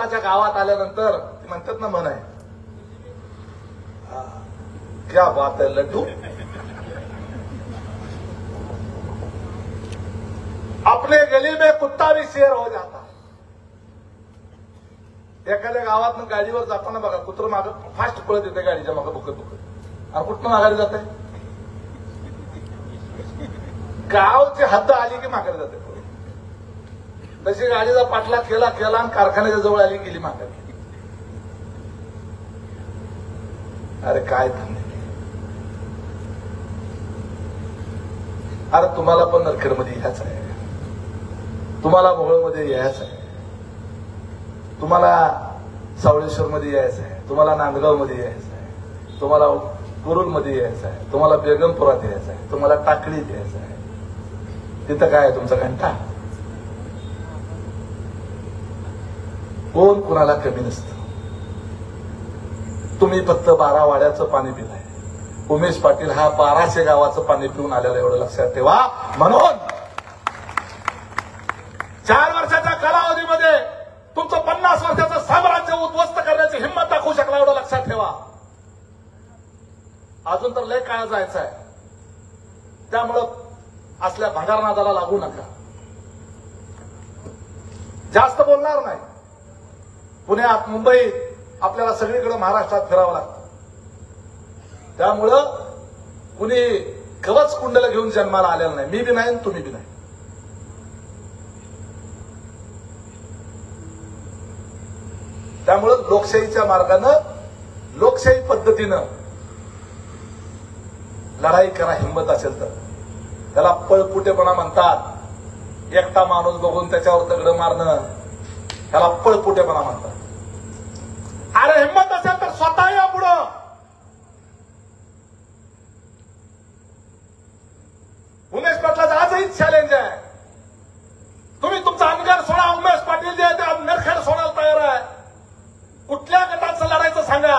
स्वतःच्या गावात आल्यानंतर ती म्हणतात ना मन आहे क्या बात है लड्डू, अपने गली में कुत्ता भी शेर हो जाता। एखाद्या गावात गाडीवर जाताना बघा कुत्र मागं फास्ट पळत येते गाडीच्या मागं बुकत बुकत, आणि कुठनं माघारी जाते, गावची हद्द आली की माघारी जाते। तशी गाडीचा पाठलाग केला आणि कारखान्याच्या जवळ आली गेली माघारी। अरे काय धंदे, अरे तुम्हाला पण नरखेडमध्ये यायचं आहे, तुम्हाला मोहोळमध्ये यायचं आहे, तुम्हाला सावळेश्वरमध्ये यायचं आहे, तुम्हाला नांदगावमध्ये यायचं आहे, तुम्हाला कुरुलमध्ये यायचं आहे, तुम्हाला बेगमपुरात यायचं आहे, तुम्हाला टाकळीत यायचं आहे। तिथं काय आहे तुमचा घंटा, कोण कुणाला कमी नसतं। तुम्ही फक्त 12 वाड्याचं पाणी पिलाय, उमेश पाटील हा 1200 गावाचं पाणी पिऊन आलेला, एवढं लक्षात ठेवा। म्हणून 4 वर्षाच्या कालावधीमध्ये तुमचं 50 वर्षाचं साम्राज्य उद्ध्वस्त करण्याची हिंमत दाखवू शकला, एवढं लक्षात ठेवा। अजून तर लय काळ जायचं आहे, त्यामुळं असल्या भंगारनादाला लागू नका। जास्त बोलणार नाही, पुण्यात मुंबईत आपल्याला सगळीकडे महाराष्ट्रात फिरावं लागतं, त्यामुळं कुणी कवच कुंडला घेऊन जन्माला आलेलं नाही, मी बी नाही तुम्ही बी नाही। त्यामुळं लोकशाहीच्या मार्गानं लोकशाही पद्धतीनं लढाई करा, हिंमत असेल तर। त्याला पळपुटेपणा म्हणतात, एकटा माणूस बघून त्याच्यावर दगड मारणं, त्याला पळपुटेपणा म्हणतात। अरे हिंमत असेल तर स्वतः या पुढं, उमेश पाटलाचं आजही चॅलेंज आहे। तुम्ही तुमचा अनगर सोडा, उमेश पाटील जे ते नरखेड सोडायला तयार आहे। कुठल्या गटाचं लढायचं सांगा,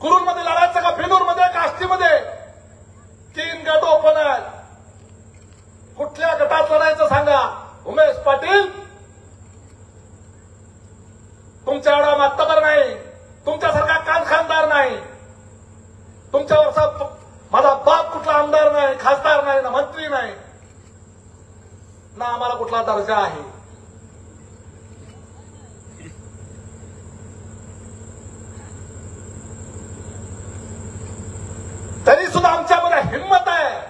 कुरुलमध्ये लढायचं का, बेलूरमध्ये का आष्टीमध्ये? 3 गट ओपन आहेत, कुठल्या गटात लढायचं सांगा। उमेश पाटील तुमच्या एवढा मातबर नाही, तुमच्यासारखा खानदार नाही, तुमच्यावरचा माझा बाप कुठला आमदार नाही, खासदार नाही, ना मंत्री नाही, ना आम्हाला कुठला दर्जा आहे। तरी सुद्धा आमच्यामध्ये हिंमत आहे।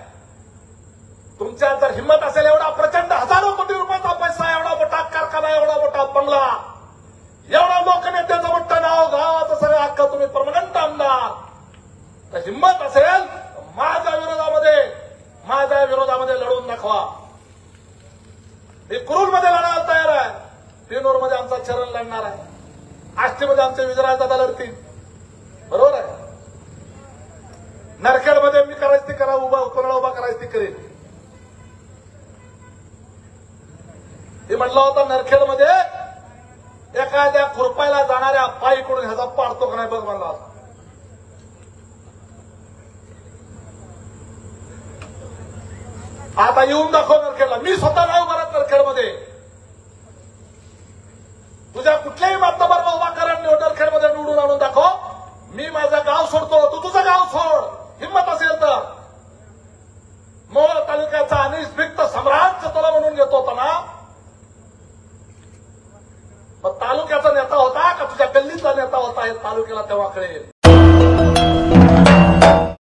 तुमच्यात जर हिंमत असेल, एवढा प्रचंड हजारो कोटी रुपयाचा पैसा, एवढा मोठा कारखाना, एवढा मोठा बंगला, एवढा लोकनेत्याचं मोठं नाव, गावाचं सगळं अख्खा तुम्ही परमनंट आमदार, तर हिंमत असेल माझ्या विरोधामध्ये लढून दाखवा। मी कुरुलमध्ये लढायला तयार आहे, बेलूरमध्ये आमचा चरण लढणार आहे, आष्टीमध्ये आमचे विजयराजदादा लढतील, बरोबर आहे। नरखेडमध्ये मी करायची ती करा, कोणाला उभा करायची ती करेल। हे म्हटलं होतं नरखेडमध्ये एखाद्या खुरपायला जाणाऱ्या बाईकडून ह्याचा पाडतो का नाही बघ म्हणला होता। आता येऊन दाखव नरखेडला, मी स्वतः नाही उभा राहत नरखेडमध्ये। तुझ्या कुठल्याही मातबारला उभा करा, नरखेडमध्ये निवडून आणून दाखव, मी माझं गाव सोडतो, तू तुझं गाव सोड, हिंमत असेल तर। मोहोळ तालुक्याचा अनिष्भिक्त सम्राट तुला म्हणून घेतो होता ना, मग तालुक्याचा नेता होता का तुझ्या गल्लीचा नेता होता, हे तालुक्याला तेव्हा कळेल।